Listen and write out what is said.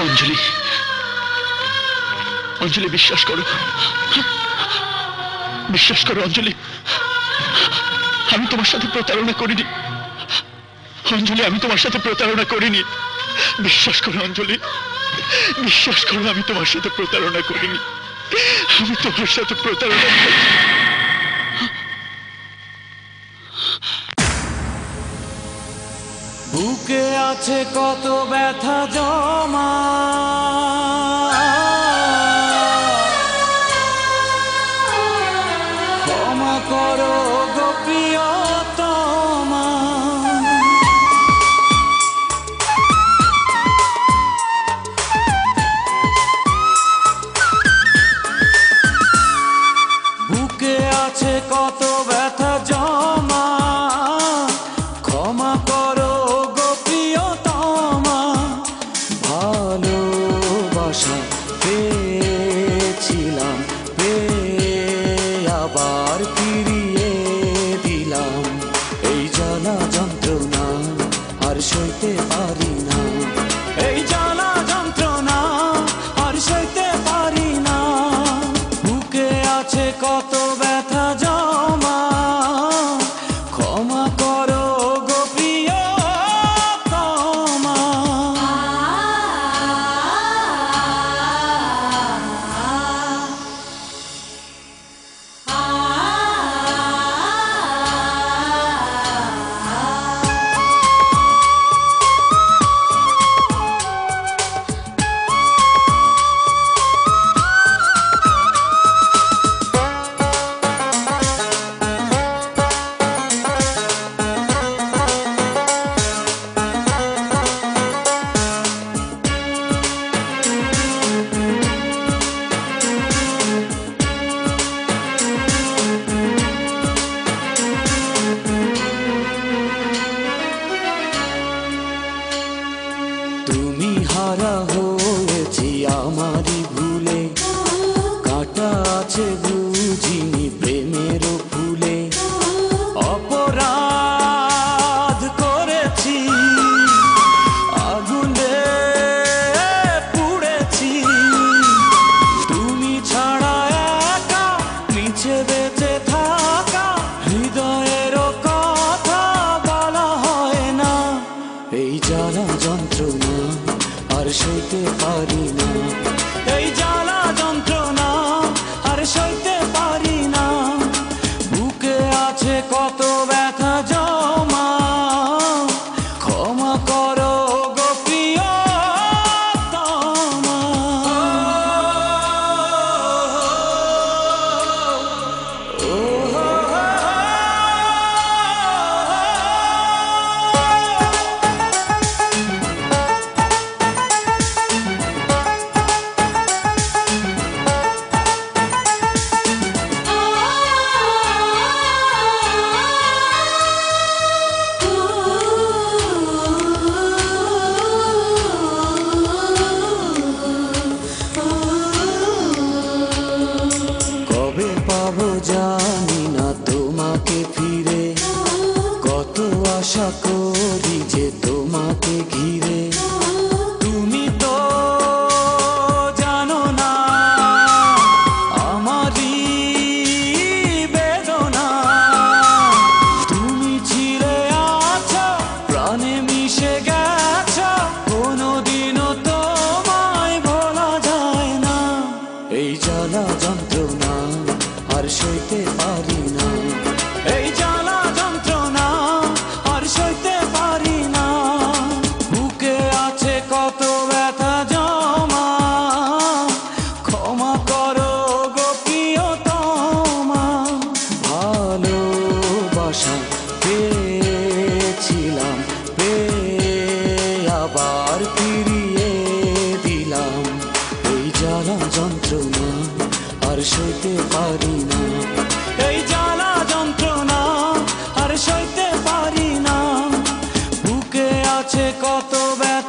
অঞ্জলি, অঞ্জলি বিশ্বাস করো, বিশ্বাস করো অঞ্জলি, আমি তোমার সাথে প্রতারণা করিনি। অঞ্জলি, আমি তোমার সাথে প্রতারণা করিনি। বিশ্বাস করো অঞ্জলি, বিশ্বাস করো, আমি তোমার সাথে প্রতারণা করিনি। আমি তোমার সাথে প্রতারণা করিনি। বুকে আছে কত ব্যথা জমা, ক্ষমা করো গো প্রিয়তমা। বুকে আছে কত ব্যথা জমা, ক্ষমা করো গো প্রিয়তমা। ভালোবাসা পেয়েছিলাম, পেয়ে আবার ফিরিয়ে দিলাম। এই জ্বালা যন্ত্রণা আর সইতে পারি না, এই জ্বালা যন্ত্রণা আর সইতে পারি না। বুকে আছে কত ব্যথা জমা, ক্ষমা করো গো প্রিয়তমা। তুমি হারা হয়েছি আমারই ভুলে, কাঁটা আছে বুঝিনি প্রেমের ফুলে। অপরাধ করেছি, আগুনে পুড়েছি। তুমি ছাড়া একা মিছে বেঁচে থাকা, হৃদয়ের কথা বলা হয় না। এই জ্বালা যন্ত্রণা আর সইতে পারি না, এই জ্বালা যন্ত্রণা আর সইতে পারি না। বুকে আছে কত ব্যথা জমা, ক্ষমা করো গো প্রিয়তমা। কবে পাবো জানি না তোমাকে ফিরে, কত আশা করি যে তোমাকে ঘিরে। তুমি তো জানো না আমারই বেদনা, তুমি ছিলে আছো প্রাণে মিশে গেছো, কোনোদিনও তোমায় ভোলা যায় না। এই জ্বালা যন্ত্রণা আর সইতে পারি না, এই জ্বালা যন্ত্রণা আর সইতে পারি না। বুকে আছে কত ব্যথা জমা, ক্ষমা করো গো প্রিয়তমা। ভালোবাসা পেয়েছিলাম, পেয়ে আবার ফিরিয়ে দিলাম। এই জ্বালা যন্ত্রণা আর সইতে পারি না, এই জ্বালা যন্ত্রণা আর সইতে পারি না। বুকে আছে কত ব্যথা